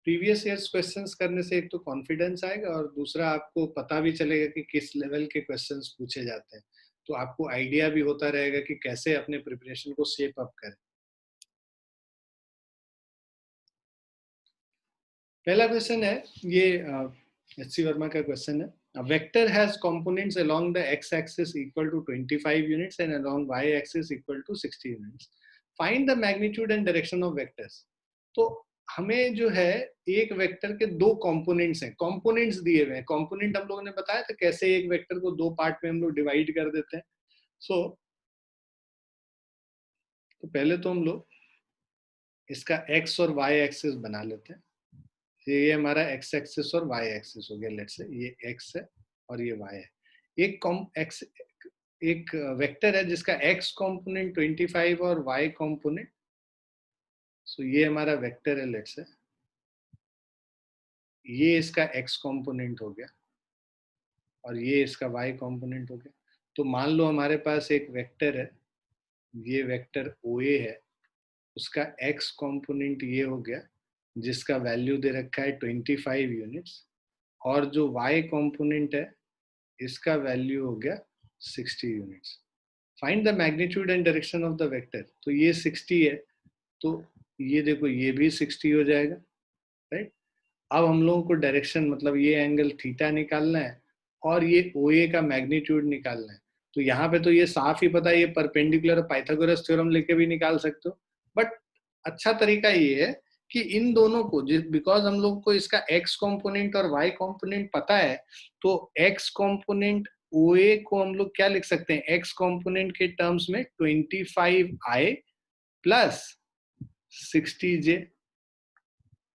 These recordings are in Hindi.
प्रीवियस ईयर्स क्वेश्चंस करने से एक तो कॉन्फिडेंस आएगा और दूसरा आपको पता भी चलेगा कि किस लेवल के क्वेश्चंस पूछे जाते हैं, तो आपको आइडिया भी होता रहेगा कि कैसे अपने प्रिपरेशन को शेप अप करें। पहला क्वेश्चन है ये एच.सी. वर्मा का क्वेश्चन है। A vector has components along the x-axis equal to 25 units and along y-axis equal to 60 units. Find the magnitude and direction of vectors. तो हमें जो है एक वेक्टर के दो कंपोनेंट्स हैं, कंपोनेंट्स दिए हुए हैं। कंपोनेंट हम लोगों ने बताया था कैसे एक वेक्टर को दो पार्ट में हम लोग डिवाइड कर देते हैं। तो पहले तो हम लोग इसका x और y एक्सिस बना लेते हैं। ये हमारा x एक्सिस और y एक्सिस हो गया। लेट्स से ये x है और ये y है। एक वेक्टर है जिसका x कंपोनेंट 25 और y कंपोनेंट, सो ये हमारा वेक्टर है। लेट्स से ये इसका x कंपोनेंट हो गया और ये इसका y कंपोनेंट हो गया। तो मान लो हमारे पास एक वेक्टर है, ये वेक्टर OA है, उसका x कंपोनेंट ये हो गया जिसका वैल्यू दे रखा है 25 यूनिट्स, और जो y कंपोनेंट है इसका वैल्यू हो गया 60 units. Find the magnitude and direction of the vector. तो ये 60 है, तो ये देखो ये भी 60 हो जाएगा, राइट। अब हम लोगों को डायरेक्शन मतलब ये एंगल थीटा निकालना है और ये OA का मैग्नीट्यूड निकालना है। तो यहाँ पे तो ये साफ ही पता है, ये परपेंडिकुलर पाइथागोरस थ्योरम लेके भी निकाल सकते हो, बट अच्छा तरीका ये है कि इन दोनों को, बिकॉज हम लोग को इसका x कंपोनेंट और y कंपोनेंट पता है, तो x कंपोनेंट OA को हम लोग क्या लिख सकते हैं, x कंपोनेंट के टर्म्स में 25i प्लस 60j,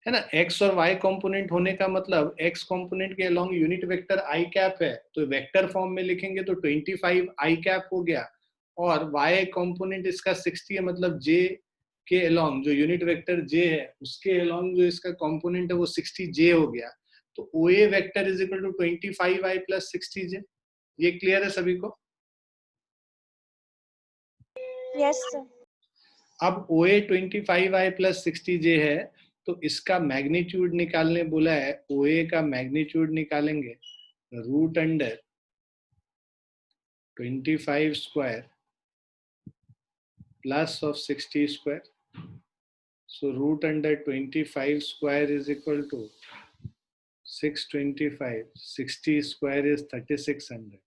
है ना। x और y कंपोनेंट होने का मतलब x कंपोनेंट के along unit vector i cap है, तो वेक्टर फॉर्म में लिखेंगे तो 25i कैप हो गया, और y कंपोनेंट इसका 60 है, मतलब j के अलोंग जो यूनिट वेक्टर j है उसके अलोंग जो इसका कंपोनेंट है वो 60j हो गया। तो OA vector is equal to 25i plus 60j। ये क्लियर है सभी को? Yes sir. अब OA 25i प्लस 60j है, तो इसका मैग्नीट्यूड निकालने बोला है। OA का मैग्नीट्यूड निकालेंगे root under 25 square plus of 60 square. So root under 25 square is equal to 625, 60 square is 3600,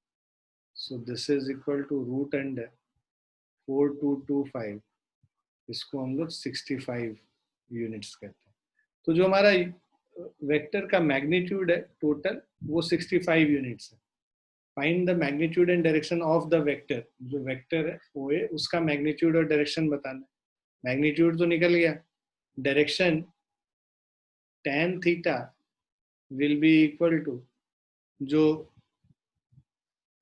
so this is equal to root under 4225, इसको हम लोग 65 यूनिट्स कहते हैं। तो जो हमारा वेक्टर का मैग्नीट्यूड है टोटल वो 65 यूनिट्स है। Find the magnitude and direction of the vector. जो वेक्टर है OA उसका मैग्नीट्यूड और डायरेक्शन बताना है। मैग्नीट्यूड तो निकल गया, direction tan theta will be equal to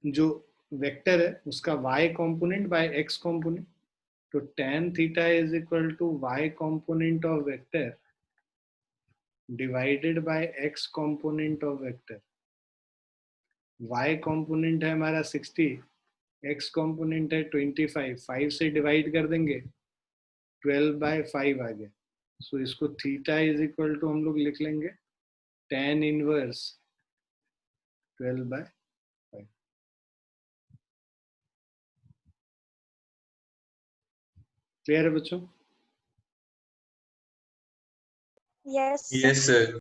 जो वेक्टर है उसका y component by x component, तो tan theta is equal to y component of vector divided by x component of vector. y component है हमारा 60, x कंपोनेंट है 25, 5 से डिवाइड कर देंगे 12/5 आ गया। सो इसको थीटा इज इक्वल टू हम लोग लिख लेंगे tan इनवर्स 12/5। क्लियर है बच्चों? Yes yes sir.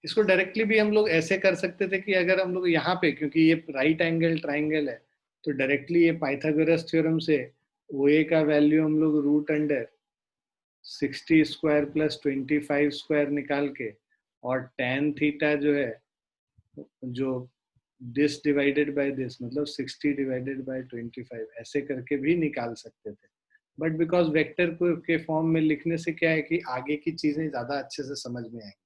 इसको डायरेक्टली भी हम लोग ऐसे कर सकते थे कि अगर हम लोग यहाँ पे, क्योंकि ये राइट एंगल ट्राइंगल है, तो डायरेक्टली ये पाइथागोरस थ्योरम से OA का वैल्यू हम लोग root under 60 square plus 25 square निकाल के, और tan थीटा जो है जो दिस डिवाइडेड बाय दिस, मतलब 60 डिवाइडेड बाय 25, ऐसे करके भी निकाल सकते थे। बट बिकॉज वेक्टर को के फॉर्म में लिखने से क्या है कि आगे की चीजें ज्यादा अच्छे से समझ में आएंगी।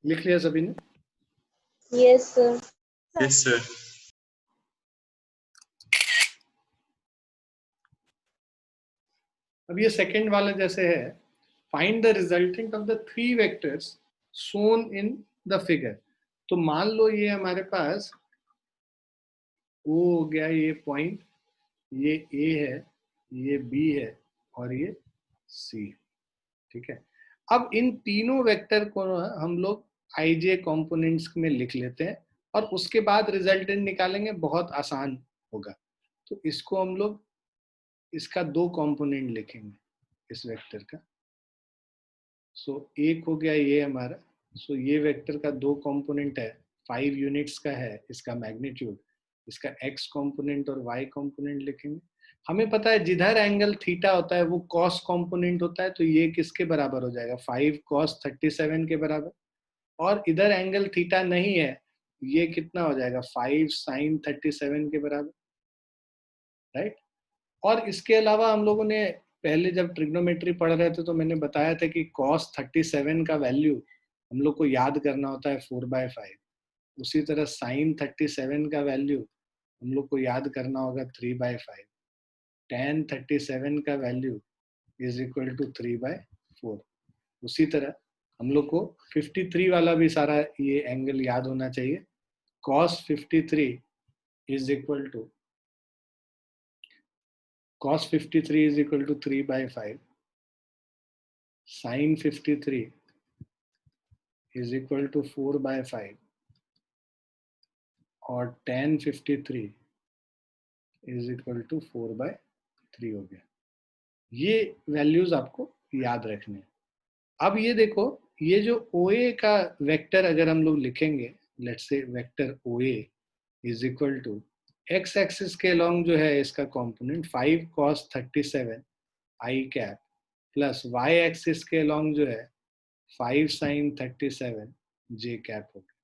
लिख लिया सभी ने? Yes sir. Yes sir. अब ये सेकंड वाला जैसे है, find the resultant of the 3 vectors shown in the figure. तो मान लो ये हमारे पास O हो गया, ये पॉइंट, ये A है, ये B है और ये C। ठीक है, अब इन तीनों वेक्टर को हम लोग IJ कंपोनेंट्स में लिख लेते हैं और उसके बाद रिजल्टेंट निकालेंगे, बहुत आसान होगा। तो इसको हम लोग, इसका 2 कंपोनेंट लिखेंगे इस वेक्टर का। सो एक हो गया ये हमारा, सो ये वेक्टर का 2 कंपोनेंट है, 5 यूनिट्स का है इसका मैग्नीट्यूड। इसका x कंपोनेंट और y कंपोनेंट लिखेंगे। हमें पता है जिधर एंगल थीटा होता है वो cos कंपोनेंट होता है, तो ये किसके बराबर हो जाएगा, 5 cos 37 के बराबर। और इधर एंगल थीटा नहीं है, ये कितना हो जाएगा, 5 sin 37 के बराबर, राइट। और इसके अलावा हम लोगों ने पहले जब ट्रिग्नोमेट्री पढ़ रहे थे तो मैंने बताया था कि cos 37 का वैल्यू हम लोग को याद करना होता है 4/5। उसी तरह sin 37 का वैल्यू हम लोग को याद करना होगा 3/5। tan 37 का वैल्यू इज इक्वल टू 3/4। उसी तरह हम लोग को 53 वाला भी सारा ये एंगल याद होना चाहिए। cos 53 is equal to cos 53 is equal to 3/5, sin 53 is equal to 4/5 और tan 53 is equal to 4/3 हो गया। ये वैल्यूज आपको याद रखने हैं। अब ये देखो, ये जो OA का वेक्टर अगर हम लोग लिखेंगे, let's say vector OA is equal to x axis के अलोंग जो है इसका component 5 cos 37 i cap plus y axis के अलोंग जो है 5 sin 37 j कैप हो गया।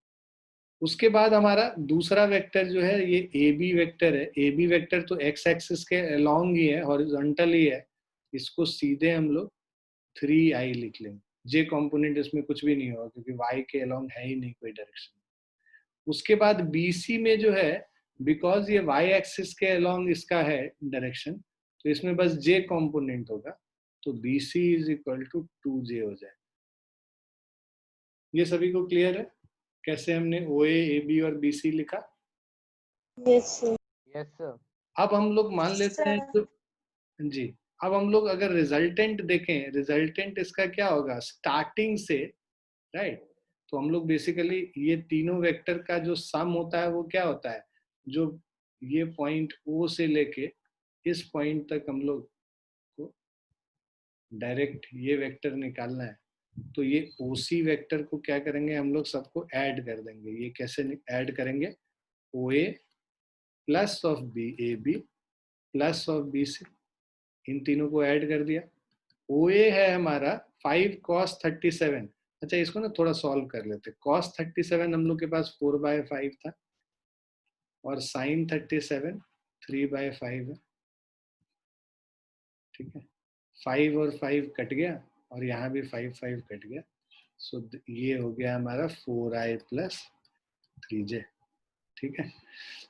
उसके बाद हमारा दूसरा वेक्टर जो है ये AB वेक्टर है। AB वेक्टर तो x एक्सिस के अलोंग ही है, हॉरिजॉन्टल ही है। इसको सीधे हम लोग 3i लिख लेंगे। j कंपोनेंट इसमें कुछ भी नहीं होगा क्योंकि y के अलोंग है ही नहीं कोई डायरेक्शन। उसके बाद BC में जो है, बिकॉज ये y एक्सिस के अलोंग इसका है डायरेक्शन, तो इसमें बस j कंपोनेंट होगा, तो BC is equal to 2j हो जाए। ये सभी को क्लियर है कैसे हमने OA, AB और BC लिखा? Yes, sir. Yes sir. अब हम लोग मान लेते हैं तो जी, अब हम लोग अगर रिजल्टेंट देखें, रिजल्टेंट इसका क्या होगा स्टार्टिंग से, राइट। तो हम लोग बेसिकली ये तीनों वेक्टर का जो सम होता है वो क्या होता है, जो ये पॉइंट O से लेके इस पॉइंट तक हम लोग को डायरेक्ट ये वेक्टर निकालना है। तो ये OC वेक्टर को क्या करेंगे हम लोग, सबको ऐड कर देंगे। ये कैसे ऐड करेंगे, OA plus of AB plus of BC, इन तीनों को ऐड कर दिया। OA है हमारा 5 cos 37। अच्छा, इसको ना थोड़ा सॉल्व कर लेते। cos 37 हम लोग के पास 4/5 था और sin 37 3/5 है। ठीक है, 5 और 5 कट गया और यहाँ भी 5 कट गया। सो ये हो गया हमारा 4i प्लस 3j। ठीक है,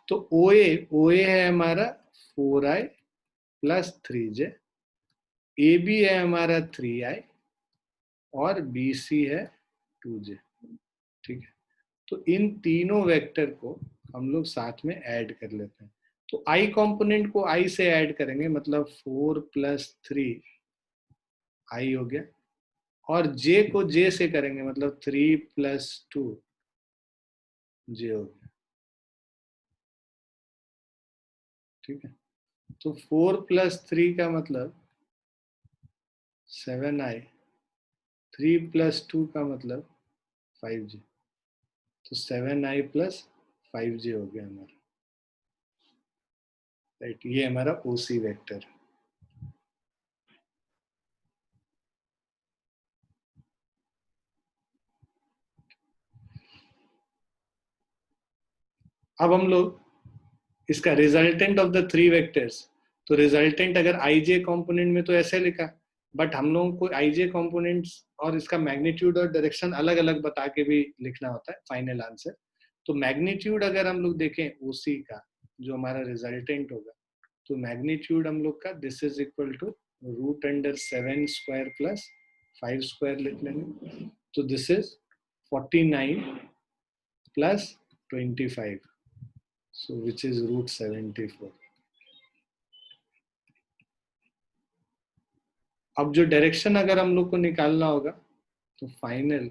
तो OA है हमारा 4i प्लस 3j, AB है हमारा 3i और BC है 2j। ठीक है, तो इन तीनों वेक्टर को हम लोग साथ में ऐड कर लेते हैं। तो I कंपोनेंट को I से ऐड करेंगे, मतलब 4 + 3 I हो गया, और J को J से करेंगे मतलब 3 + 2 J हो गया। ठीक है, तो 4 + 3 का मतलब 7i, 3 + 2 का मतलब 5j, तो 7i + 5j हो गया हमारा, राइट। ये हमारा OC वेक्टर है। अब हम लोग इसका रिजल्टेंट ऑफ द 3 वेक्टर्स, तो रिजल्टेंट अगर IJ कंपोनेंट में तो ऐसे लिखा, बट हम लोगों को IJ कंपोनेंट्स और इसका मैग्नीट्यूड और डायरेक्शन अलग अलग बता के भी लिखना होता है फाइनल आंसर। तो मैग्नीट्यूड अगर हम लोग देखें OC का, जो हमारा रिजल्टेंट होगा, तो मैग्नीट्यूड हम लोग का this is equal to √7² + 5 square लिख लेंगे, तो this is 49 plus 25, so which is root 74। अब जो डायरेक्शन अगर हम लोग को निकालना होगा तो फाइनल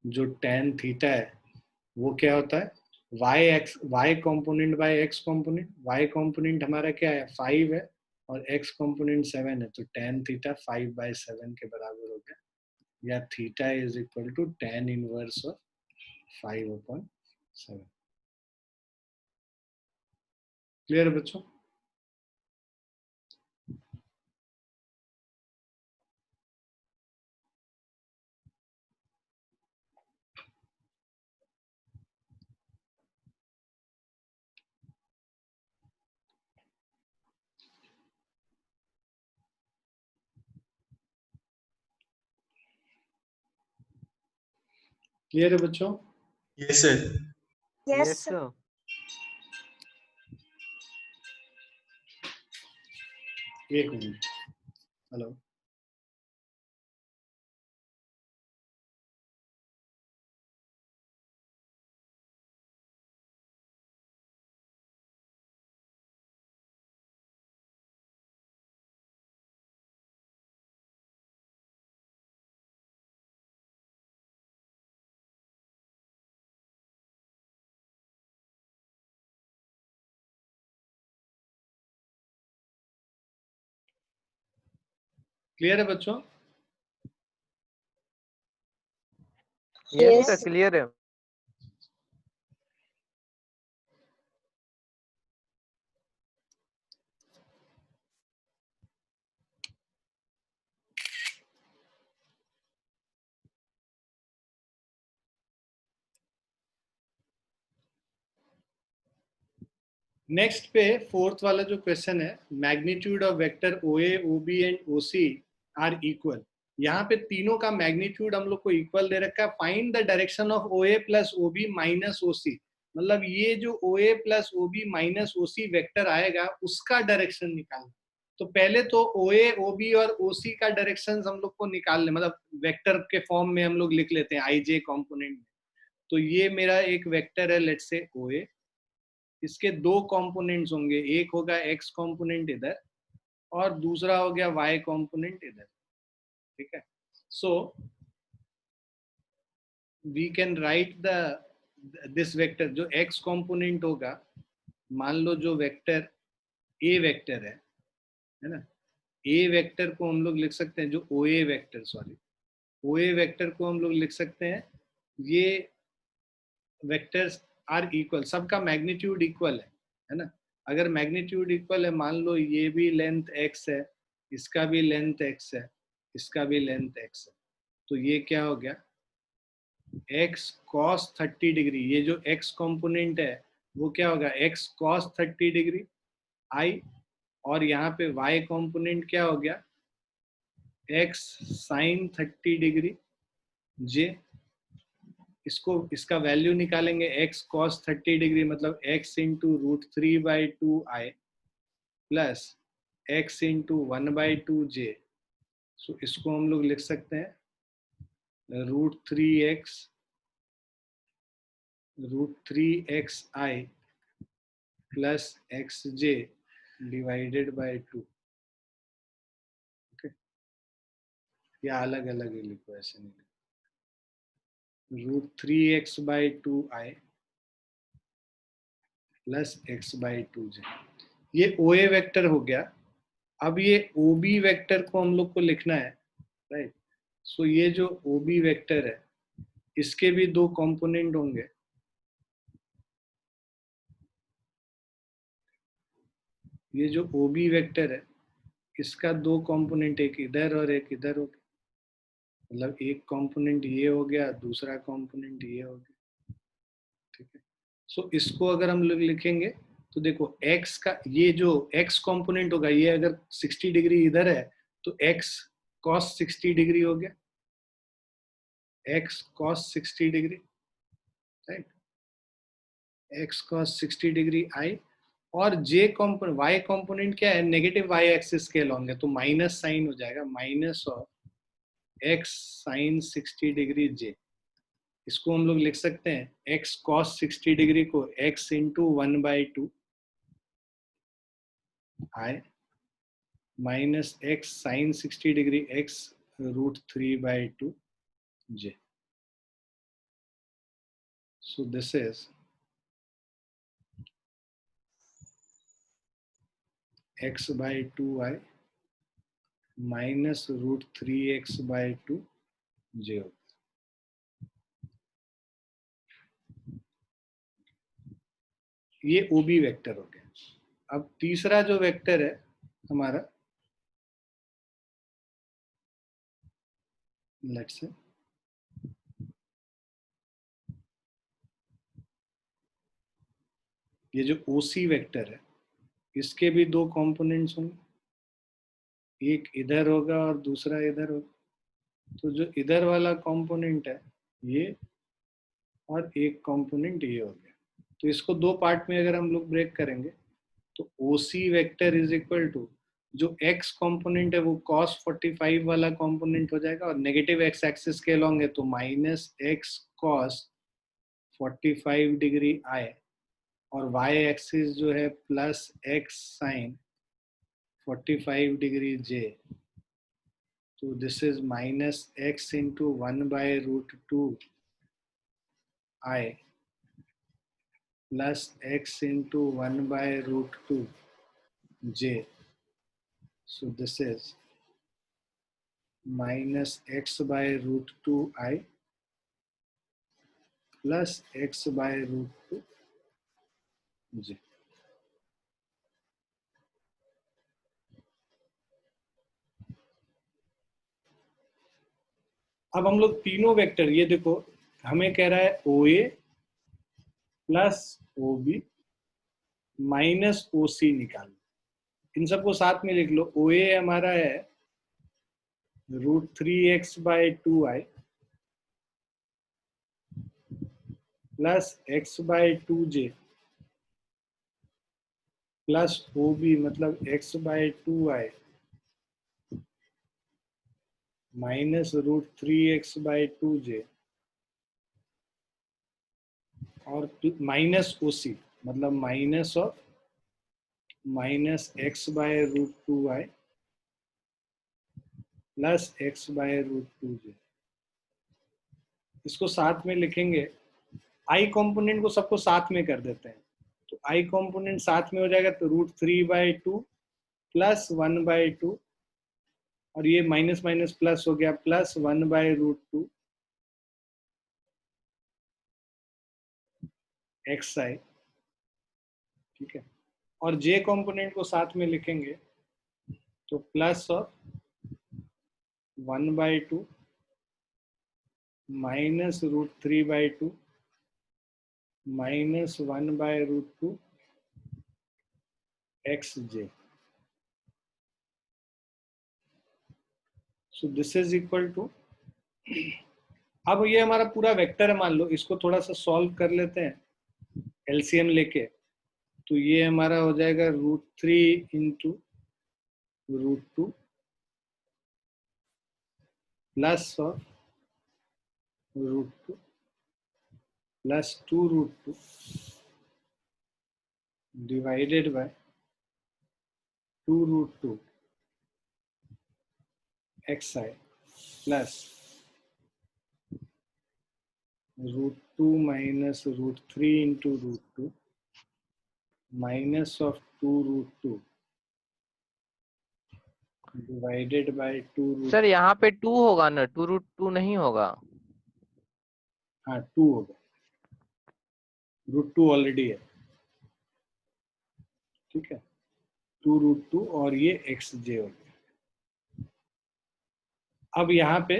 जो tan थीटा है वो क्या होता है, y component by x component. y component हमारा क्या है 5 है और x कॉम्पोनेंट 7 है, तो tan थीटा 5/7 के बराबर हो गया, या theta is equal to tan inverse of 5/7। Clear है बच्चों? क्लियर है बच्चों? Yes sir. Yes sir. एक मिनट, हेलो। क्लियर है बच्चों? यस सर क्लियर है। नेक्स्ट पे फोर्थ वाला जो क्वेश्चन है, magnitude of vector O A O B and O C are equal. यहाँ पे तीनों का मैग्नीट्यूड हम लोग को इक्वल दे रखा है। Find the direction of O A plus O B minus O C, मतलब ये जो O A plus O B minus O C vector आएगा उसका डायरेक्शन निकालना। तो पहले तो ओ ए ओ बी और ओ सी का डायरेक्शन हम लोग को निकालने, मतलब वेक्टर के फॉर्म में हम लोग लिख लेते हैं आई जे कॉम्पोनेंट में। तो ये मेरा एक वेक्टर है, लेट्स से ओ ए, इसके दो कंपोनेंट्स होंगे, एक होगा x कंपोनेंट इधर और दूसरा हो गया y कंपोनेंट इधर, ठीक है। So we can write the this vector, जो x कंपोनेंट होगा, मान लो जो वेक्टर a वेक्टर है ना, a वेक्टर को हम लोग लिख सकते हैं, जो OA vector, sorry OA vector को हम लोग लिख सकते हैं, ये वेक्टर्स आर इक्वल, सबका मैग्नीट्यूड इक्वल है ना। अगर मैग्नीट्यूड इक्वल है, मान लो ये भी लेंथ x है, इसका भी लेंथ x है, इसका भी लेंथ x है, तो ये क्या हो गया x cos 30 डिग्री, ये जो x कंपोनेंट है वो क्या होगा x cos 30 डिग्री i, और यहाँ पे y कंपोनेंट क्या हो गया x sin 30 डिग्री j। इसको, इसका वैल्यू निकालेंगे, x cos 30 डिग्री मतलब x into √3/2i plus x into 1/2j। सो इसको हम लोग लिख सकते हैं √3xi plus xj divided by 2। Okay, या अलग अलग ही लिखो, ऐसे नहीं, √3x/2i प्लस x/2j। ये OA वेक्टर हो गया। अब ये OB वेक्टर को हम लोग को लिखना है, राइट। सो ये जो OB वेक्टर है इसके भी दो कंपोनेंट होंगे, ये जो OB वेक्टर है इसका दो कंपोनेंट, एक इधर और एक इधर हो गया, मतलब एक कंपोनेंट ये हो गया, दूसरा कंपोनेंट ये हो गया, ठीक है। सो इसको अगर हम लोग लिखेंगे तो देखो x का ये जो x कंपोनेंट होगा, ये अगर 60 डिग्री इधर है तो x cos 60 डिग्री हो गया, x cos 60 degree, right, x cos 60 degree i, और j कंपोनेंट y कंपोनेंट क्या है नेगेटिव y एक्सिस के अलॉन्ग है, तो माइनस साइन हो जाएगा, minus of x sin 60 degree j। इसको हम लोग लिख सकते हैं x cos 60 डिग्री को x into 1/2 i minus x sin 60 degree x √3/2 j। So this is x by 2i minus √3x/2 j। ये OB वेक्टर हो गया। अब तीसरा जो वेक्टर है हमारा, लेट्स से ये जो OC वेक्टर है इसके भी दो कंपोनेंट्स होंगे, एक इधर होगा और दूसरा इधर होगा। तो जो इधर वाला कंपोनेंट है ये और एक कंपोनेंट ये हो गया। तो इसको दो पार्ट में अगर हम लोग ब्रेक करेंगे तो OC vector is equal to जो x कंपोनेंट है वो cos 45 वाला कंपोनेंट हो जाएगा और नेगेटिव x एक्सिस के अलॉन्ग है तो minus x cos 45 degree i और y एक्सिस जो है plus x sin 45 degree j। तो this is minus x into 1/√2 i plus x into 1/√2 j। So this is minus x/√2 i plus x/√2 j। अब हम लोग तीनों वेक्टर, ये देखो हमें कह रहा है OA plus OB minus OC निकालना। इन सबको साथ में लिख लो। OA हमारा है √3x/2i plus x/2j plus OB मतलब x/2i माइनस √3x/2j और माइनस OC मतलब minus of minus x/√2i plus x/√2j। इसको साथ में लिखेंगे। आई कंपोनेंट को सबको साथ में कर देते हैं तो आई कंपोनेंट साथ में हो जाएगा तो √3/2 प्लस 1/2 और ये माइनस माइनस प्लस हो गया प्लस 1/√2 xi। ठीक है, और j कंपोनेंट को साथ में लिखेंगे तो plus of 1/2 minus √3/2 minus 1/√2 xj। So this is equal to, अब ये हमारा पूरा वेक्टर है मान लो, इसको थोड़ा सा सॉल्व कर लेते हैं एलसीएम लेके। तो ये हमारा हो जाएगा √3 into √2 plus of √2 plus 2√2 divided by 2√2 xi plus √2 minus √3 into √2 minus of 2√2 divided by 2√2। Sir यहाँ पे 2 होगा ना, 2√2 नहीं होगा। हाँ 2 होगा, √2 ऑलरेडी है। ठीक है, 2√2 और ये xj हो गया। अब यहाँ पे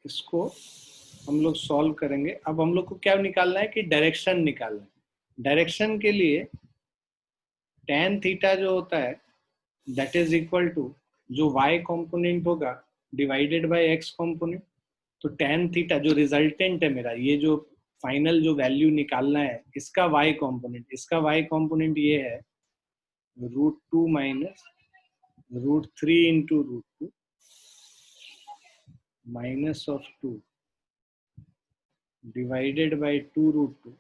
इसको हम लोग सॉल्व करेंगे। अब हम लोग को क्या निकालना है कि डायरेक्शन निकालना है। डायरेक्शन के लिए tan थीटा जो होता है दैट इज इक्वल टू जो y कंपोनेंट होगा डिवाइडेड बाय x कंपोनेंट। तो tan थीटा जो रिजल्टेंट है मेरा, ये जो फाइनल जो वैल्यू निकालना है इसका y कंपोनेंट, इसका y कंपोनेंट ये है √2 minus √3 into √2 minus of 2 divided bye 2√2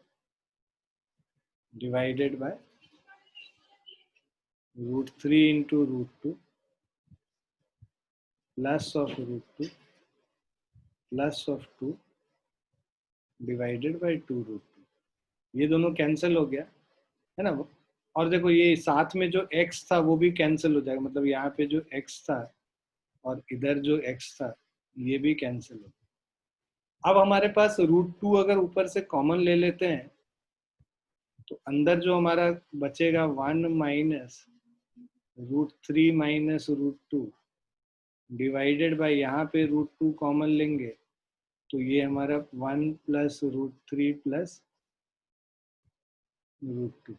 divided by √3 into √2 plus of √2 plus of 2 divided bye 2√2। ये दोनों कैंसिल हो गया है ना। और देखो ये साथ में जो x था वो भी कैंसिल हो जाएगा, मतलब यहाँ पे जो x था और इधर जो x था ये भी कैंसिल हो गया। अब हमारे पास √2 अगर ऊपर से कॉमन ले लेते हैं तो अंदर जो हमारा बचेगा 1 माइनस √3 माइनस √2 डिवाइडेड बाय यहाँ पे √2 कॉमन लेंगे तो ये हमारा 1 प्लस √3 प्लस √2,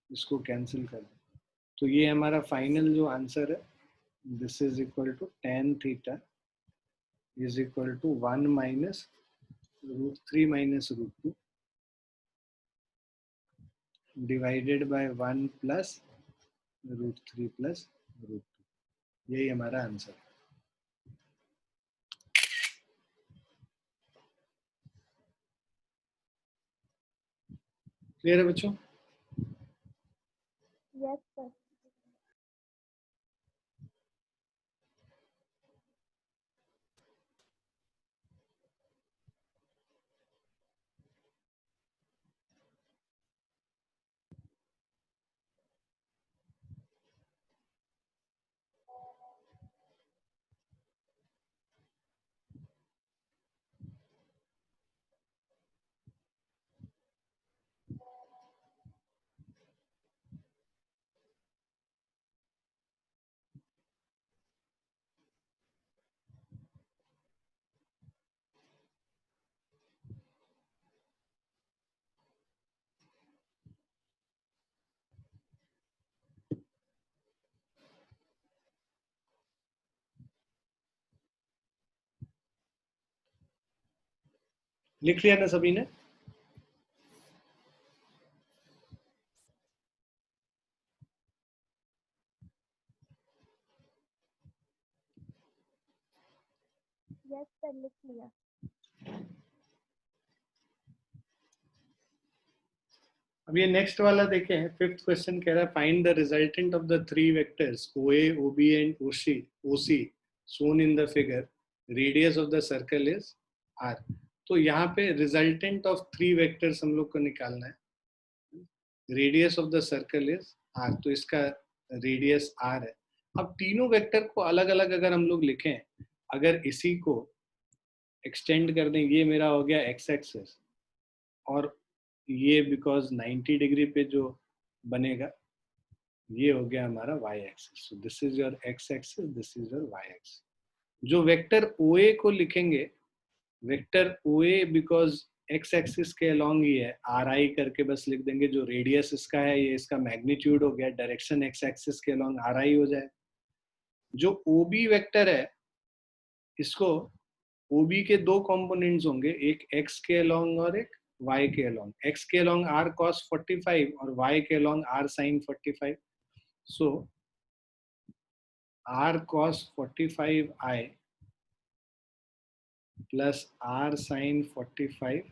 इसको कैंसिल कर दें तो ये हमारा फाइनल जो आंसर है, this is equal to tan theta is equal to 1 minus √3 minus √2 divided by 1 plus √3 plus √2। यही हमारा आंसर है। क्लियर है बच्चों? Yes sir. लिख लिया ना सभी ने? यस सर, लिख लिया। अब ये नेक्स्ट वाला देखें, फिफ्थ क्वेश्चन कह रहा है find the resultant of the three vectors OA, OB and OC shown in the figure. Radius of the circle is R. तो यहाँ पे रिजल्टेंट ऑफ थ्री वेक्टर्स हम लोग को निकालना है। Radius of the circle is R, तो इसका रेडियस R है। अब तीनों वेक्टर को अलग अलग अगर हम लोग लिखें, अगर इसी को एक्सटेंड कर दें, ये मेरा हो गया x एक्सिस और ये बिकॉज 90 डिग्री पे जो बनेगा ये हो गया हमारा y axis. So this is your x axis, this is your y axis. जो वेक्टर OA को लिखेंगे, vector OA because x axis के अलोंग ही है, RI करके बस लिख देंगे। जो रेडियस इसका है ये इसका मैग्नीट्यूड हो गया, डायरेक्शन x एक्सिस के अलोंग RI हो जाए। जो OB वेक्टर है इसको OB के दो कंपोनेंट्स होंगे, एक x के अलोंग और एक y के अलोंग। x के अलोंग r cos 45 और y के along r sin 45। So r cos 45i plus r sin 45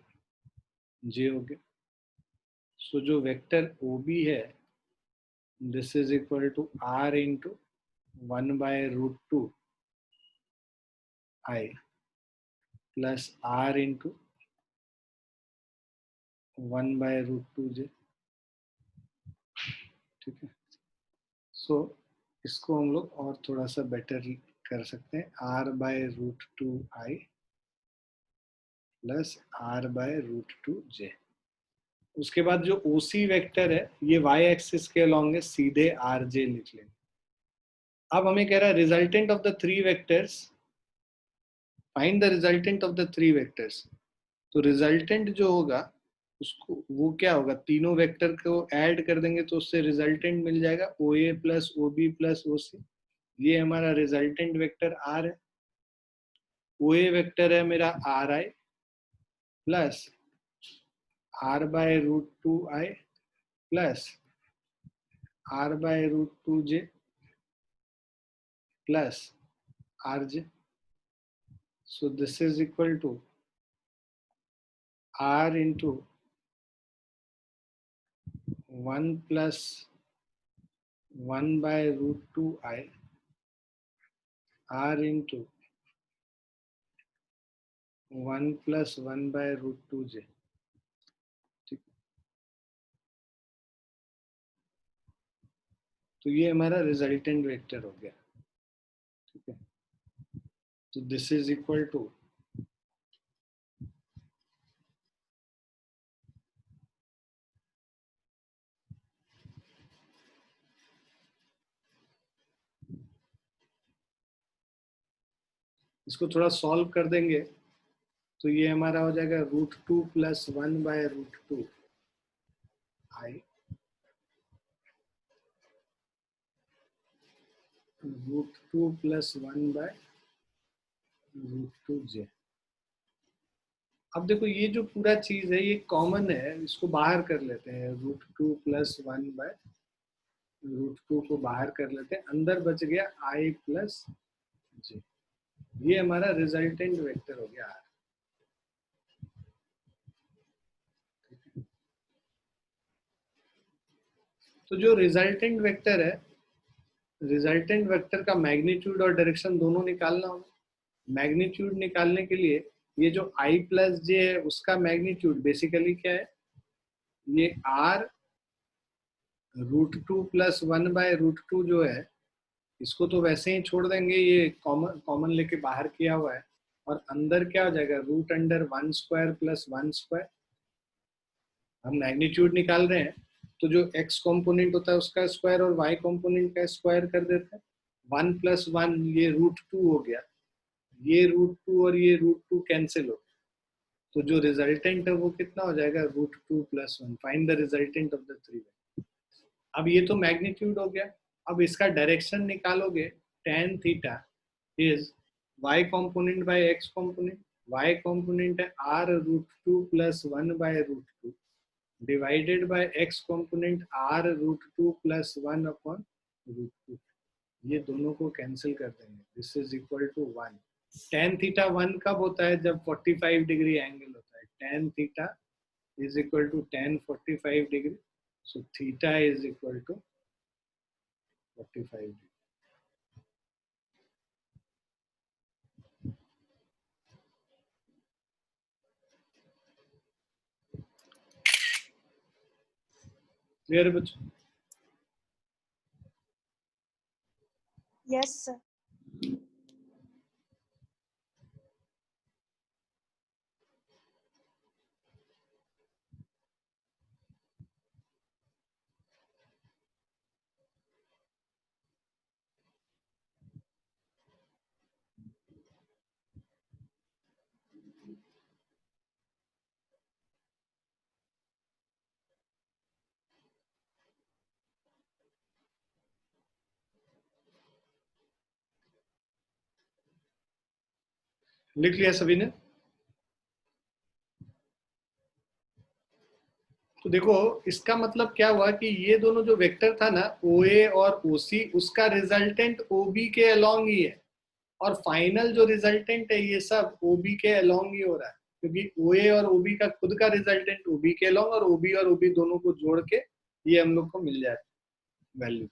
j हो गया। सो जो वेक्टर OB है this is equal to r into 1/√2 i plus r into 1/√2 j। ठीक है, सो इसको हम लोग और थोड़ा सा बेटर कर सकते हैं, r/√2i प्लस r/√2 j। उसके बाद जो OC वेक्टर है ये y एक्सिस के अलोंग है, सीधे rj लिख लेंगे। अब हमें कह रहा है resultant of the three vectors, find the resultant of the three vectors. तो रिजल्टेंट जो होगा उसको वो क्या होगा, तीनों वेक्टर को ऐड कर देंगे तो उससे रिजल्टेंट मिल जाएगा OA plus OB plus OC। ये हमारा रिजल्टेंट वेक्टर R है। OA वेक्टर है मेरा RI plus r/√2i plus r/√2j plus rj। So this is equal to r into 1 plus 1 by root 2 I r into 1 plus 1 by root 2j. ठीक, तो ये हमारा रिजल्टेंट वेक्टर हो गया. ठीक है, तो दिस इज इक्वल टू इसको थोड़ा सॉल्व कर देंगे तो ये हमारा हो जाएगा √2 plus 1 by √2 I √2 plus 1 by √2j. अब देखो ये जो पूरा चीज है ये कॉमन है, इसको बाहर कर लेते हैं. √2 प्लस 1 बाय √2 को बाहर कर लेते हैं, अंदर बच गया I प्लस j. ये हमारा रिजल्टेंट वेक्टर हो गया R. तो जो रिजल्टेंट वेक्टर है, रिजल्टेंट वेक्टर का मैग्नीट्यूड और डायरेक्शन दोनों निकालना होगा. मैग्नीट्यूड निकालने के लिए ये जो I प्लस जे है उसका मैग्नीट्यूड बेसिकली क्या है, ये R √2 प्लस 1 बाय √2 जो है इसको तो वैसे ही छोड़ देंगे, ये कॉमन कॉमन लेके बाहर किया हुआ है. और अंदर क्या हो जाएगा, root under 1 square plus 1 square. हम मैग्नीट्यूड निकाल रहे हैं तो जो x कंपोनेंट होता है उसका स्क्वायर और y कंपोनेंट का स्क्वायर कर देते हैं. 1 प्लस 1 ये √2 हो गया, ये √2 और ये √2 कैंसिल हो गया. तो जो रिजल्टेंट है वो कितना हो जाएगा, √2 plus 1. Find the resultant of the three. अब ये तो मैग्नीट्यूड हो गया. अब इसका डायरेक्शन निकालोगे, tan theta is y component by x component. y component है r √2 plus 1 by √2 divided by x component r √2 plus 1 upon √2. ये दोनों को कैंसिल कर देंगे. This is equal to 1. tan theta 1 कब होता है, जब 45 डिग्री एंगल होता है. tan theta is equal to tan 45 degree. So theta is equal to 45 degree. Clear है बच्चों? Yes, sir. लिख लिया सभी ने? तो देखो इसका मतलब क्या हुआ कि ये दोनों जो वेक्टर था ना, OA और OC, उसका रिजल्टेंट OB के अलोंग ही है. और फाइनल जो रिजल्टेंट है ये सब OB के अलोंग ही हो रहा है, क्योंकि OA और OB का खुद का रिजल्टेंट OB के अलोंग, और OB और OB दोनों को जोड़ के ये हम लोग को मिल जाए वैल्यू.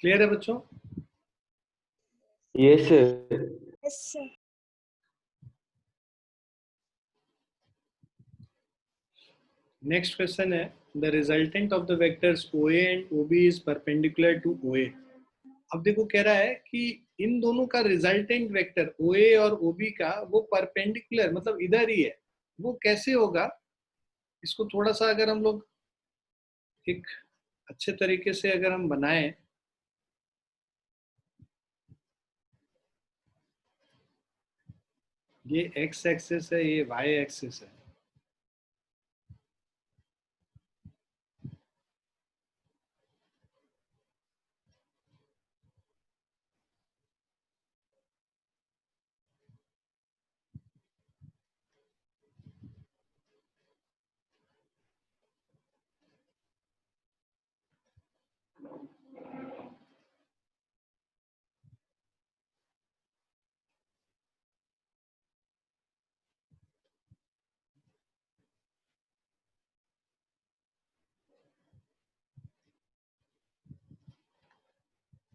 क्लियर है बच्चों? Yes, sir. Yes, sir. Next question है, the resultant of the vectors OA and OB is perpendicular to OA. अब देखो कह रहा है कि इन दोनों का रिजल्टेंट वेक्टर OA और OB का वो परपेंडिकुलर मतलब इधर ही है. वो कैसे होगा, इसको थोड़ा सा अगर हम लोग एक अच्छे तरीके से अगर हम बनाएं, ये x एक्सिस है, ये y एक्सिस है.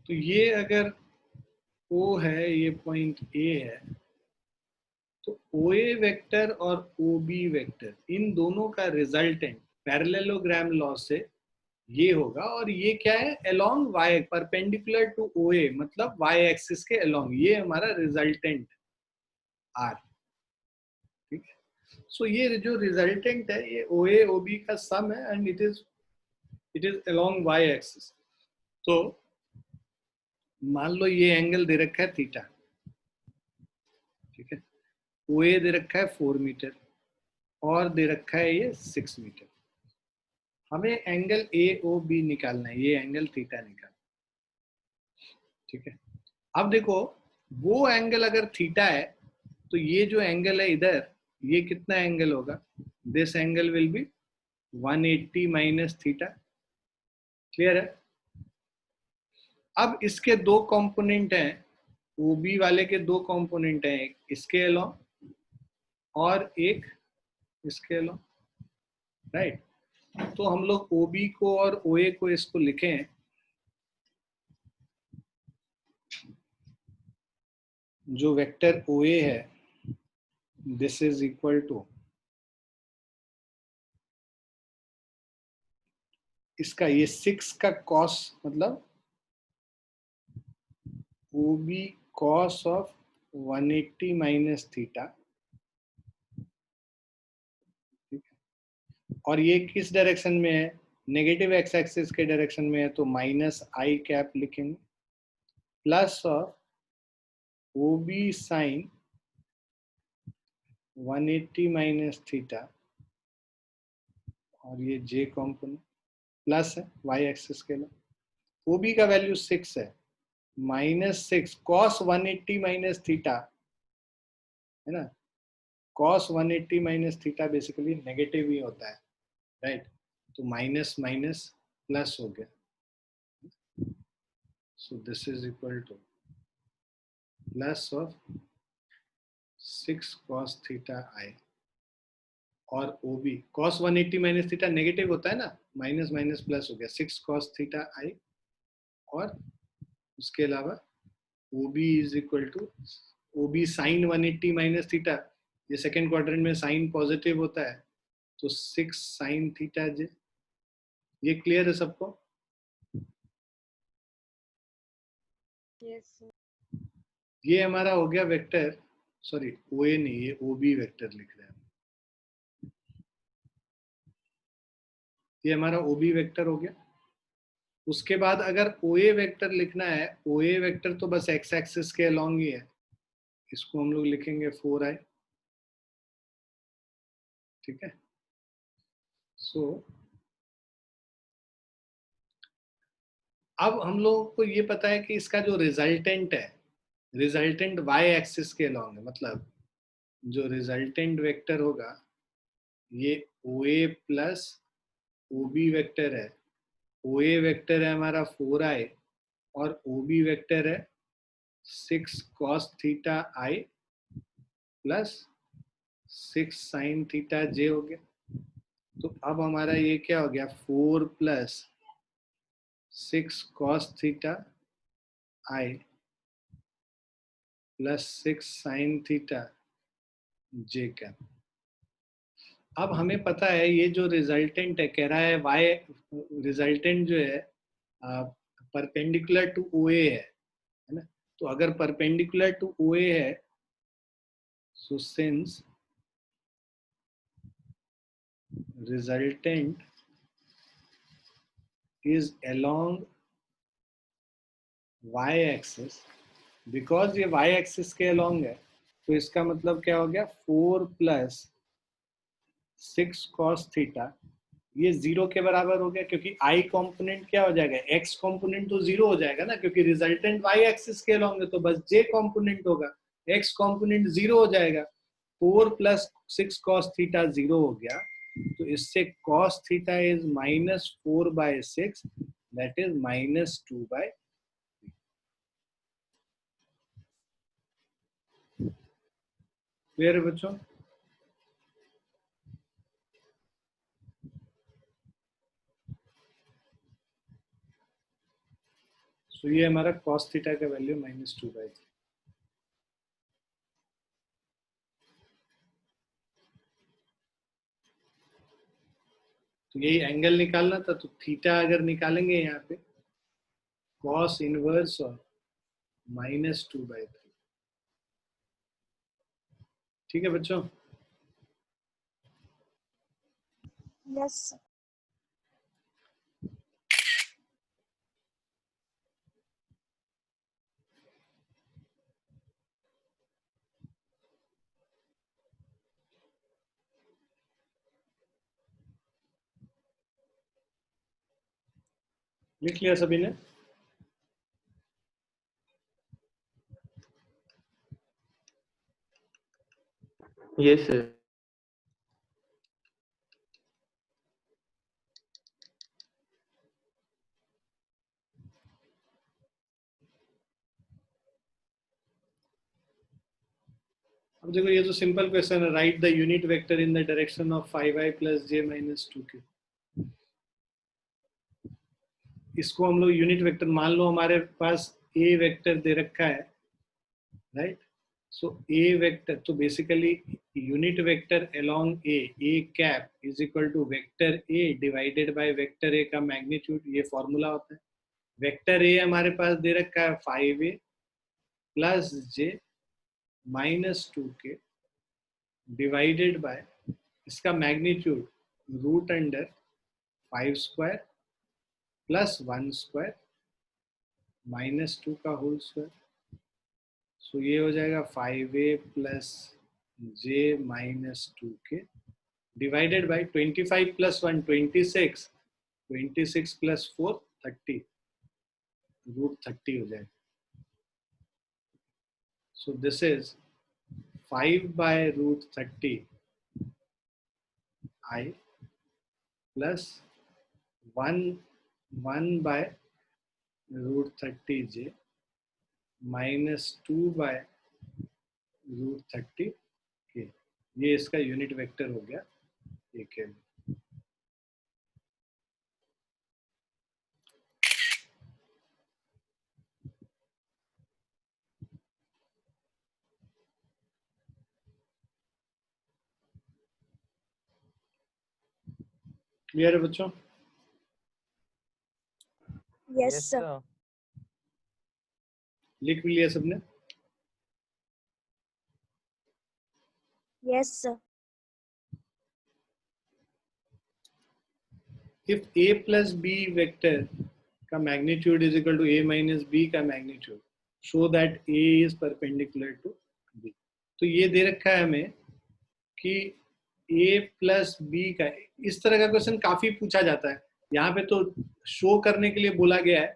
तो ये अगर O है, ये पॉइंट A है, तो OA वेक्टर और OB वेक्टर इन दोनों का रिजल्टेंट पैरेललोग्राम लॉ से ये होगा। और ये क्या है, along y perpendicular to OA, मतलब y एक्सिस के अलोंग, ये हमारा रिजल्टेंट R। ठीक है, सो ये जो रिजल्टेंट है ये OA OB का सम है and it is along y axis. तो मान लो ये एंगल दे रखा है थीटा, ठीक है, OA दे रखा है 4 मीटर और दे रखा है ये 6 मीटर। हमें एंगल AOB निकालना है, ये एंगल थीटा निकालना, ठीक है। अब देखो, वो एंगल अगर थीटा है तो ये जो एंगल है इधर, ये कितना एंगल होगा, this angle will be 180 minus theta. Clear है। अब इसके दो कंपोनेंट हैं, OB वाले के दो कंपोनेंट हैं, एक इसके अलोंग और एक इसके अलोंग, राइट। तो हम लोग OB को और OA को इसको लिखें, जो वेक्टर OA है दिस इज इक्वल टू, इसका ये 6 का कॉस, मतलब OB cos of 180 minus theta, और ये किस डायरेक्शन में है, नेगेटिव एक्स एक्सिस के डायरेक्शन में है, तो माइनस आई कैप लिखेंगे, plus of OB sine 180 minus theta, और ये जे कॉम्पोनेंट प्लस है वाई एक्सिस के लिए। OB का वैल्यू 6 है, -6 cos 180 माइनस थीटा है ना, cos 180 minus theta basically negative ही होता है, राइट। तो माइनस माइनस प्लस हो गया, so this is equal to plus of 6 cos theta I, और OB cos 180 minus theta negative होता है ना, माइनस माइनस प्लस हो गया 6 cos थीटा I, और उसके अलावा OB is equal to OB sine 180 minus theta, ये सेकेंड क्वाड्रेंट में साइन पॉजिटिव होता है, तो 6 साइन थीटा जे। ये क्लियर है सबको? यस। ये हमारा हो गया वेक्टर, सॉरी OA नहीं, ये OB वेक्टर लिख रहे हैं, ये हमारा OB वेक्टर हो गया। उसके बाद अगर OA वेक्टर लिखना है, OA वेक्टर तो बस एक्स एक्सिस के अलोंग ही है, इसको हम लोग लिखेंगे 4i, ठीक है। सो अब हम लोगों को ये पता है कि इसका जो रिजल्टेंट है, रिजल्टेंट वाई एक्सिस के अलोंग है, मतलब जो रिजल्टेंट वेक्टर होगा ये OA प्लस OB वेक्टर है। OA वेक्टर है हमारा 4i और OB वेक्टर है 6 cos theta I plus 6 sine theta j हो गया। तो अब हमारा ये क्या हो गया, 4 plus 6 cos theta I plus 6 sine theta j cap. अब हमें पता है ये जो रिजल्टेंट है, कह रहा है वाई रिजल्टेंट जो है परपेंडिकुलर टू OA है ना। तो अगर परपेंडिकुलर टू OA है, so since resultant is along y axis, because ये y एक्सिस के along है, तो इसका मतलब क्या हो गया, 4 प्लस 6 cos थीटा, ये 0 के बराबर हो गया, क्योंकि i कंपोनेंट क्या हो जाएगा, x कंपोनेंट तो 0 हो जाएगा ना, क्योंकि रिजल्टेंट y एक्सिस के along है, तो बस j कंपोनेंट होगा, x कंपोनेंट 0 हो जाएगा। 4 प्लस 6 cos थीटा 0 हो गया, तो इससे cos theta is -4/6, that is -2/। Clear है बच्चों? तो ये हमारा cos थीटा का वैल्यू -2/3। तो यही एंगल निकालना था, तो थीटा अगर निकालेंगे यहाँ पे cos इनवर्स और -2/3। ठीक है बच्चों? Yes, sir. लिख लिया सभी ने? Yes sir. अब देखो ये तो सिंपल क्वेश्चन है, right the unit vector in the direction of 5i + j - 2k। इसको हम लोग यूनिट वेक्टर मान लो, हमारे पास ए वेक्टर दे रखा है, राइट? सो ए वेक्टर, तो basically unit vector along A cap is equal to vector A divided by vector A का मैग्नीट्यूड, ये फॉर्मूला होता है। वेक्टर ए हमारे पास दे रखा है 5a + j - 2k divided by इसका मैग्नीट्यूड √5² + 1² -2 का होल स्क्वायर। सो ये हो जाएगा 5a + j - 2k divided by 25 + 1 26, 26 + 4 30, √30 हो जाएगा। सो this is 5/√30 I plus 1/√30 j -2/√30 k। ये इसका यूनिट वेक्टर हो गया ये के। क्लियर है बच्चों? Yes, yes sir. सर। लिख भी लिया सबने? Yes, sir. If a plus b vector का magnitude is equal to a minus b का magnitude, show that a is perpendicular to b। तो ये दे रखा है हमें कि a plus b का, इस तरह का क्वेश्चन काफी पूछा जाता है। यहाँ पे तो शो करने के लिए बोला गया है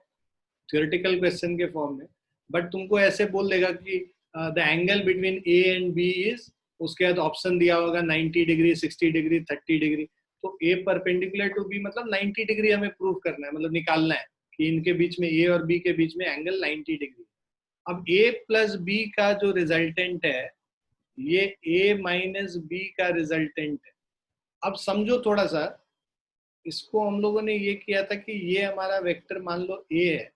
थियोरेटिकल क्वेश्चन के फॉर्म में, बट तुमको ऐसे बोल देगा कि the angle between A and B is, उसके बाद ऑप्शन दिया होगा 90 डिग्री, 60 डिग्री, 30 डिग्री। तो ए परपेंडिकुलर टू बी मतलब 90 डिग्री हमें प्रूव करना है, मतलब निकालना है कि इनके बीच में, ए और बी के बीच में एंगल 90 डिग्री। अब a प्लस बी का जो रिजल्टेंट है ये a माइनस बी का रिजल्टेंट है। अब समझो थोड़ा सा, इसको हम लोगों ने ये किया था कि ये हमारा वेक्टर मान लो a है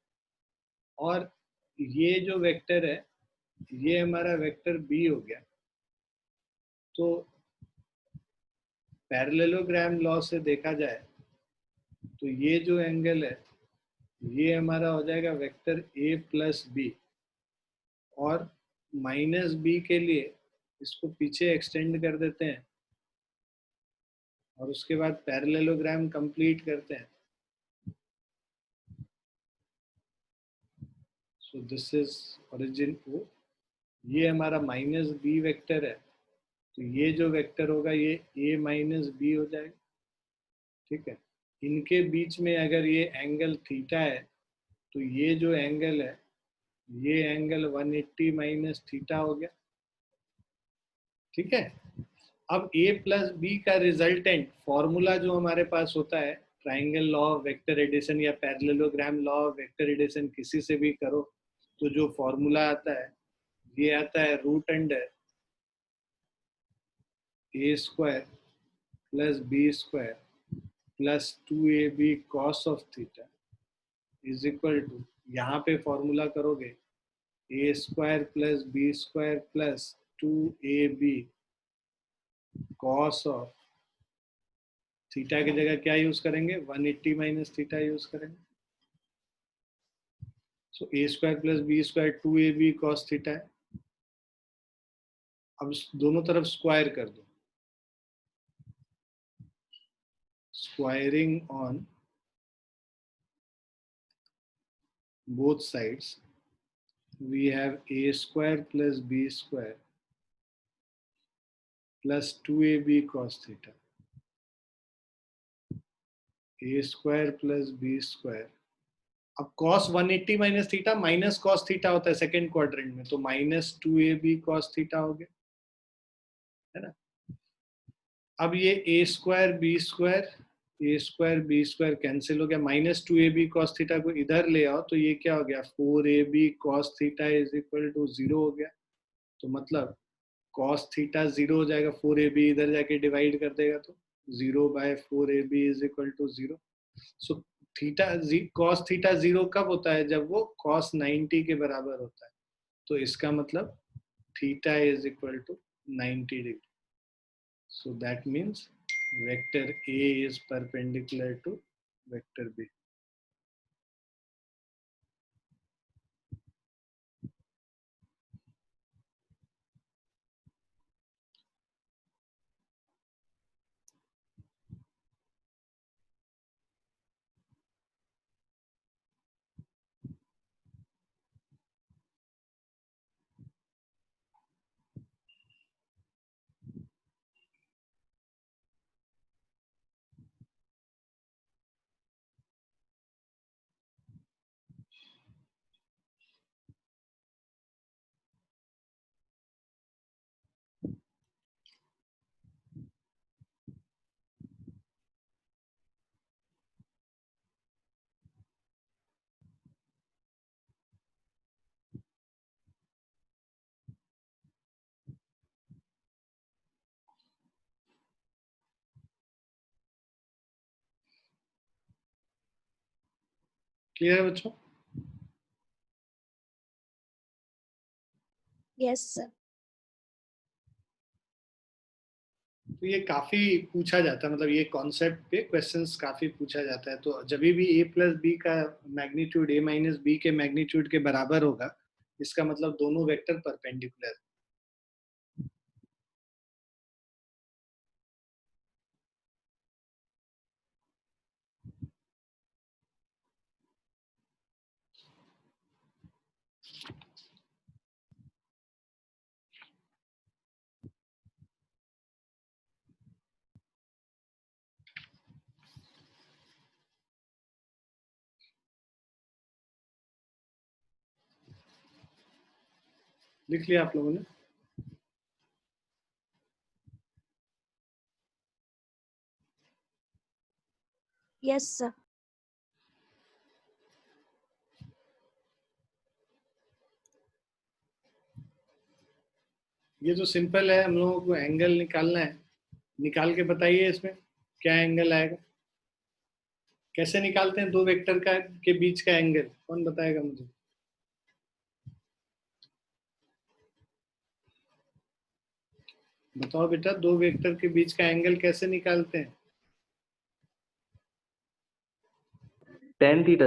और ये जो वेक्टर है ये हमारा वेक्टर b हो गया। तो पैरेललोग्राम लॉ से देखा जाए तो ये जो एंगल है ये हमारा हो जाएगा वेक्टर a प्लस बी, और माइनस बी के लिए इसको पीछे एक्सटेंड कर देते हैं और उसके बाद पैरेललोग्राम कंप्लीट करते हैं। सो दिस इज ओरिजिन O, ये हमारा माइनस बी वेक्टर है, तो ये जो वेक्टर होगा ये a माइनस बी हो जाएगा। ठीक है, इनके बीच में अगर ये एंगल थीटा है तो ये जो एंगल है ये एंगल 180 माइनस थीटा हो गया। ठीक है, अब a प्लस बी का रिजल्टेंट फॉर्मूला जो हमारे पास होता है, triangle law of vector addition या parallelogram law of vector addition, किसी से भी करो तो जो फॉर्मूला आता है ये आता है √a² + b² + 2ab cos of theta is equal to, यहाँ पे फॉर्मूला करोगे A square plus B square plus 2ab cos of theta की जगह क्या यूज करेंगे, 180 माइनस थीटा यूज करेंगे। So A square plus B square 2ab cos theta है। अब दोनों तरफ स्क्वायर कर दो, squaring on both sides, we have a square plus b square plus 2ab cos theta, a square plus b square। अब cos 180 minus theta minus cos theta होता है सेकेंड क्वाड्रेंट में, तो माइनस 2ab cos थीटा हो गया, है ना। अब ये a square B square cancel हो गया, माइनस 2ab cos थीटा को इधर ले आओ तो ये क्या हो गया, 4ab cos theta is equal to 0 हो गया। तो मतलब cos थीटा 0 हो जाएगा, 4ab इधर जाके डिवाइड कर देगा तो 0/4ab is equal to 0। So theta cos theta 0 कब होता है, जब वो cos 90 के बराबर होता है। तो इसका मतलब theta is equal to 90 degree. So that means vector A is perpendicular to vector B. Clear है बच्चों? Yes, sir. तो ये काफी पूछा जाता है, मतलब ये कॉन्सेप्ट पे क्वेश्चंस काफी पूछा जाता है। तो जब भी a प्लस बी का मैग्नीट्यूड a माइनस बी के मैग्नीट्यूड के बराबर होगा, इसका मतलब दोनों वेक्टर परपेंडिकुलर। लिख लिया आप लोगों ने? Yes, sir. ये जो सिंपल है, हम लोगों को एंगल निकालना है, निकाल के बताइए इसमें क्या एंगल आएगा। कैसे निकालते हैं दो वेक्टर का के बीच का एंगल, कौन बताएगा मुझे? बताओ बेटा, दो वेक्टर के बीच का एंगल कैसे निकालते हैं? tan theta.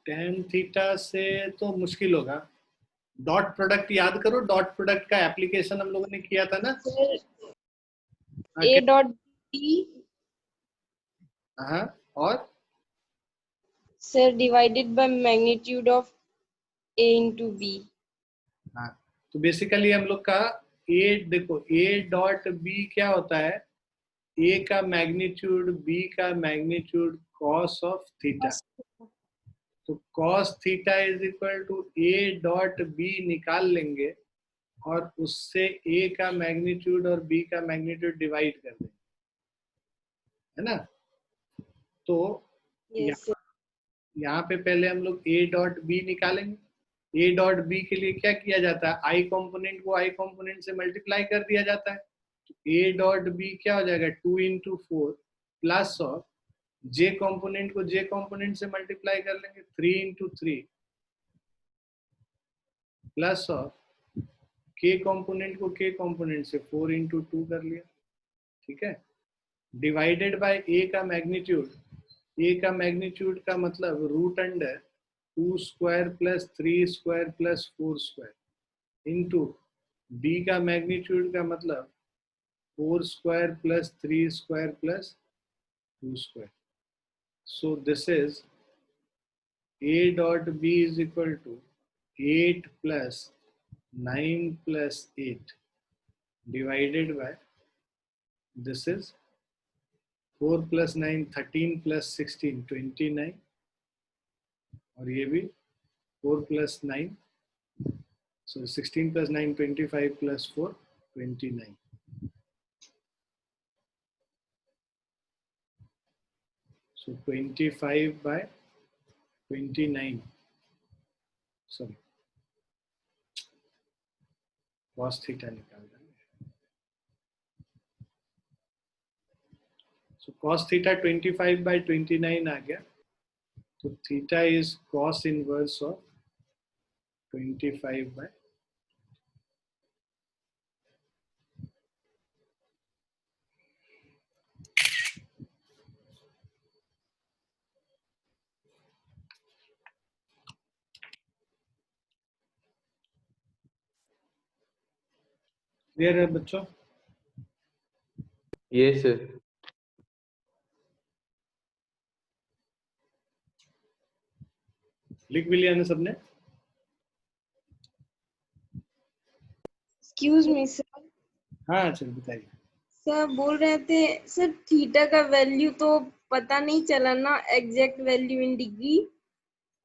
tan थीटा से तो मुश्किल होगा। डॉट प्रोडक्ट याद करो, डॉट प्रोडक्ट का एप्लीकेशन हम लोगों ने किया था ना। Sir, हाँ, A dot B, हाँ, और sir, divided by magnitude of A into B. हाँ, तो बेसिकली हम लोग का ए, देखो ए डॉट बी क्या होता है, ए का मैग्नीट्यूड बी का मैग्नीट्यूड कॉस ऑफ थीटा। तो cos theta is equal to A dot B निकाल लेंगे और उससे ए का मैग्नीट्यूड और बी का मैग्नीट्यूड डिवाइड कर देंगे, है ना। तो Yes, sir. यहाँ पे पहले हम लोग ए डॉट बी निकालेंगे। ए डॉट बी के लिए क्या किया जाता है, आई कॉम्पोनेंट को आई कॉम्पोनेंट से मल्टीप्लाई कर दिया जाता है। तो ए डॉट बी क्या हो जाएगा, 2 into 4 plus of J component को जे कंपोनेंट से मल्टीप्लाई कर लेंगे, 3 इंटू 3 प्लस ऑफ के कंपोनेंट को के कंपोनेंट से 4 इंटू 2 कर लिया, ठीक है, डिवाइडेड बाय ए का मैग्नीट्यूड, ए का मैग्नीट्यूड का मतलब root under 2 square plus 3 square plus 4 square into B का मैग्नीट्यूड का मतलब 4 square plus 3 square plus 2 square. So this is A dot B is equal to 8 plus 9 plus 8 divided by, this is 4 plus 9 13 plus 16 29 और ये भी 4 plus 9, so 16 plus 9 25 plus 4 29. So 25 by 29, sorry, cos theta निकाल देंगे. So cos theta 25 by 29 आ गया, तो theta is cos inverse of 25 by, clear है बच्चों? Yes, sir. लिख भी लिया ना सबने? Excuse me sir. हाँ चल बताइए. सर बोल रहे थे सर थीटा का वैल्यू तो पता नहीं चला ना, एग्जैक्ट वैल्यू इन डिग्री.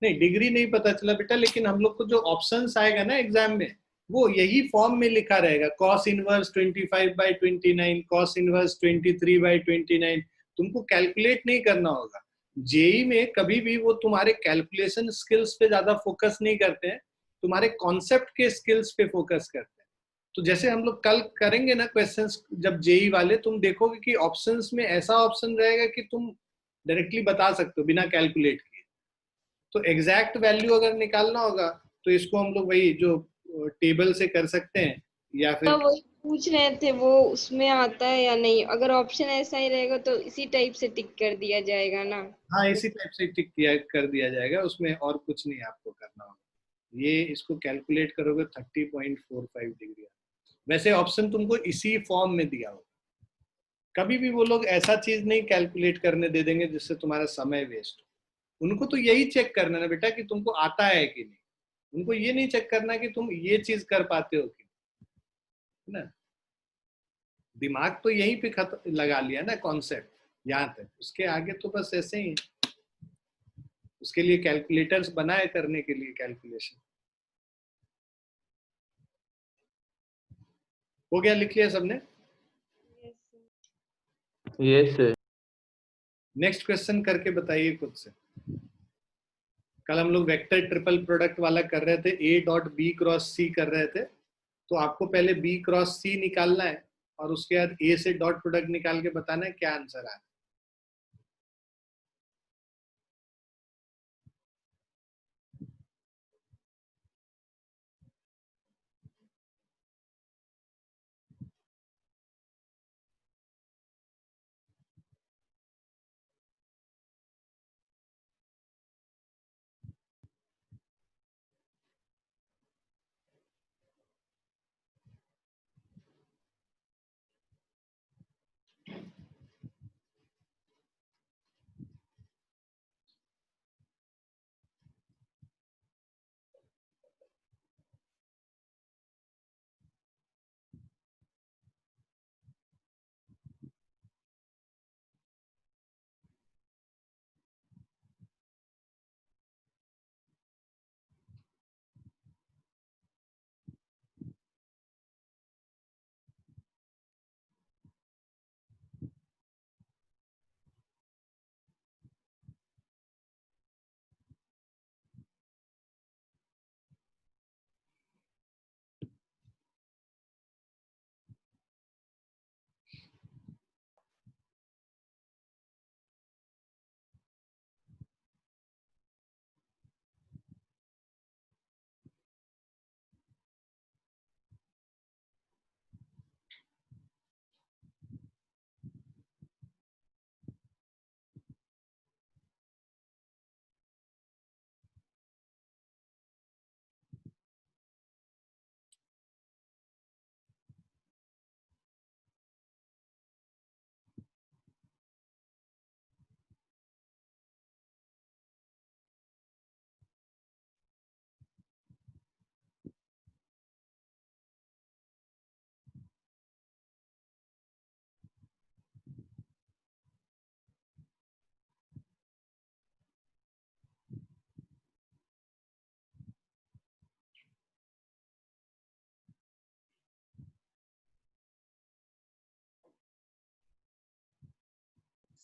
नहीं डिग्री नहीं पता चला बेटा, लेकिन हम लोग को जो ऑप्शंस आएगा ना एग्जाम में वो यही फॉर्म में लिखा रहेगा, cos inverse 25 by 29, cos inverse 23 by 29. तुमको कैलकुलेट नहीं करना होगा. जेई में कभी भी वो तुम्हारे कैलकुलेशन स्किल्स पे ज्यादा फोकस नहीं करते हैं, तुम्हारे कॉन्सेप्ट के स्किल्स पे फोकस करते हैं. तो जैसे हम लोग कल करेंगे ना क्वेश्चंस जब जेई वाले, तुम देखोगे कि ऑप्शंस में ऐसा ऑप्शन रहेगा कि तुम डायरेक्टली बता सकते हो बिना कैलकुलेट किए. तो एग्जैक्ट वैल्यू अगर निकालना होगा तो इसको हम लोग वही जो टेबल से कर सकते हैं, या फिर तो वही पूछ रहे थे वो उसमें आता है या नहीं. अगर ऑप्शन ऐसा ही रहेगा तो इसी टाइप से टिक कर दिया जाएगा ना. हाँ इसी टाइप से टिक किया कर दिया जाएगा, उसमें और कुछ नहीं आपको करना होगा. ये इसको कैलकुलेट करोगे 30.45 डिग्री. वैसे ऑप्शन तुमको इसी फॉर्म में दिया होगा. कभी भी वो लोग ऐसा चीज नहीं कैलकुलेट करने दे देंगे जिससे तुम्हारा समय वेस्ट हो. उनको तो यही चेक करना है बेटा कि तुमको आता है कि नहीं. उनको ये नहीं चेक करना कि तुम ये चीज कर पाते हो कि नहीं, है ना. दिमाग तो यहीं पे लगा लिया ना कॉन्सेप्ट, यहाँ तक. उसके आगे तो बस ऐसे ही, उसके लिए कैलकुलेटर्स बनाए करने के लिए कैलकुलेशन. हो गया, लिख लिया सबने? Yes, sir. नेक्स्ट क्वेश्चन करके बताइए खुद से. कल हम लोग वेक्टर ट्रिपल प्रोडक्ट वाला कर रहे थे, ए डॉट बी क्रॉस सी कर रहे थे. तो आपको पहले बी क्रॉस सी निकालना है और उसके बाद ए से डॉट प्रोडक्ट निकाल के बताना है क्या आंसर आया.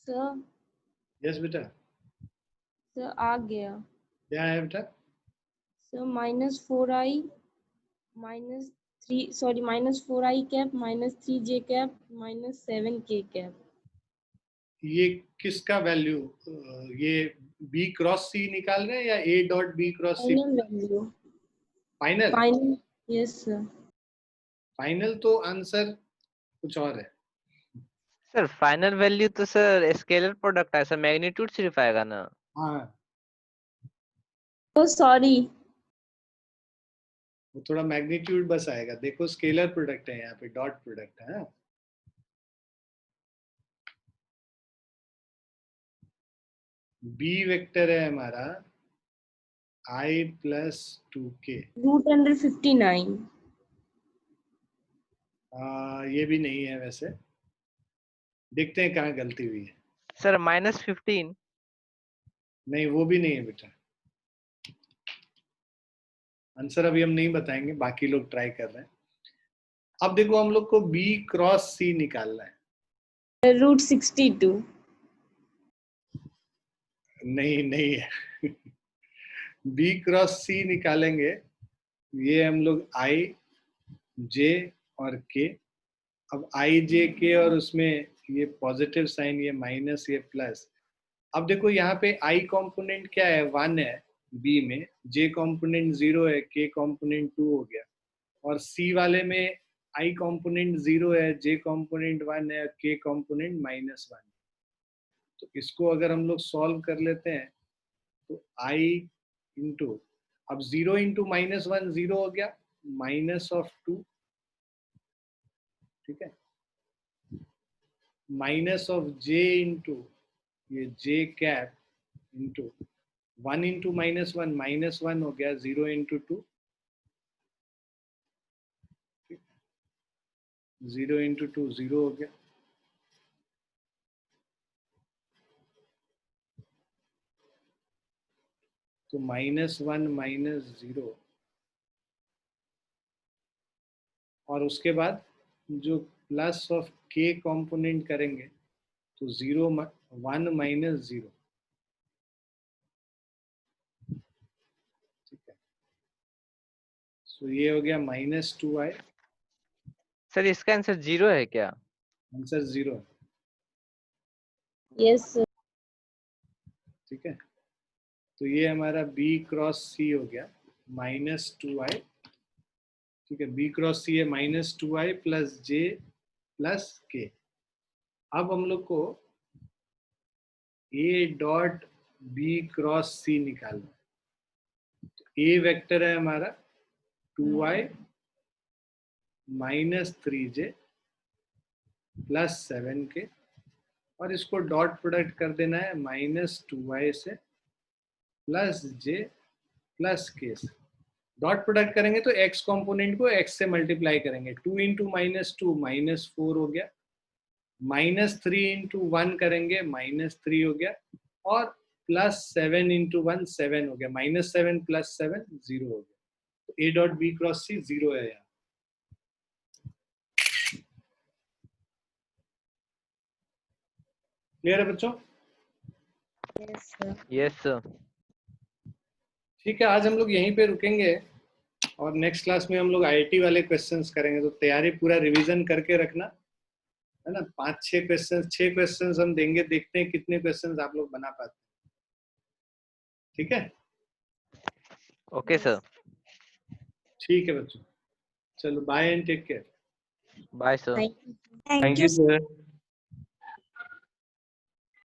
सर यस बेटा, सर आ गया क्या है बेटा? Sir -4i -4i cap -3j cap -7k cap. ये किसका वैल्यू? ये बी क्रॉस सी निकाल रहे हैं या A dot B cross C? Final value final? Final yes sir. Final तो आंसर कुछ और है। सर फाइनल वैल्यू तो सर स्केलर प्रोडक्ट है सर, मैग्नीट्यूड सिर्फ आएगा ना। हाँ, ओ सॉरी वो थोड़ा मैग्नीट्यूड बस आएगा। देखो स्केलर प्रोडक्ट है, यहाँ पे डॉट प्रोडक्ट है। बी वेक्टर है हमारा i प्लस 2k। √59। ये भी नहीं है वैसे, देखते हैं कहाँ गलती हुई है। सर -15। नहीं, वो भी नहीं है बेटा। आंसर अभी हम नहीं बताएंगे, बाकी लोग ट्राई कर रहे हैं। अब देखो हम लोग को b क्रॉस c निकालना है। √62। नहीं, नहीं है। b क्रॉस c निकालेंगे, ये हम लोग i j और k। अब i j k और उसमें ये पॉजिटिव साइन, ये माइनस, ये प्लस। अब देखो यहाँ पे i कंपोनेंट क्या है? 1 है b में, j कंपोनेंट 0 है, k कंपोनेंट 2 हो गया। और c वाले में i कंपोनेंट 0 है, j कंपोनेंट 1 है, k कंपोनेंट -1। तो इसको अगर हम लोग सॉल्व कर लेते हैं तो i इंटू, अब 0 इंटू -1 0 हो गया, -2, ठीक है, -j इंटू ये j कैप इंटू 1 इंटू -1 हो गया, 0 इंटू 2, 0 इंटू 2 0 हो गया। तो -1 -0, और उसके बाद जो प्लस ऑफ k कंपोनेंट करेंगे तो 0 1 -0, ठीक है। सो ये हो गया -2i। सर इसका आंसर 0 है क्या? आंसर 0 है, यस सर। ठीक है। तो ये हमारा b क्रॉस c हो गया -2i, ठीक है। b क्रॉस c है -2i plus j plus k। अब हम लोग को a dot b cross c निकालना है। तो a वेक्टर है हमारा 2i -3j प्लस 7k, और इसको डॉट प्रोडक्ट कर देना है -2i से प्लस j प्लस k से। डॉट प्रोडक्ट करेंगे तो x कंपोनेंट को x से मल्टीप्लाई करेंगे, 2 इंटू -2 -4 हो गया, -3 इंटू 1 करेंगे -3 हो गया, और +7 इंटू 1 7 हो गया, -7 + 7 0 हो गया। तो a dot b cross c 0 है यहाँ। क्लियर है बच्चों? Yes sir. Yes sir. ठीक है, आज हम लोग यहीं पे रुकेंगे और नेक्स्ट क्लास में हम लोग आईआईटी वाले क्वेश्चंस करेंगे। तो तैयारी पूरा रिवीजन करके रखना, है ना। 5-6 क्वेश्चंस, 6 क्वेश्चंस हम देंगे, देखते हैं कितने क्वेश्चंस आप लोग बना पाते हैं। ठीक है, ओके सर। ठीक है बच्चों, चलो bye and take care. Bye sir. Thank you. Thank thank you, you sir.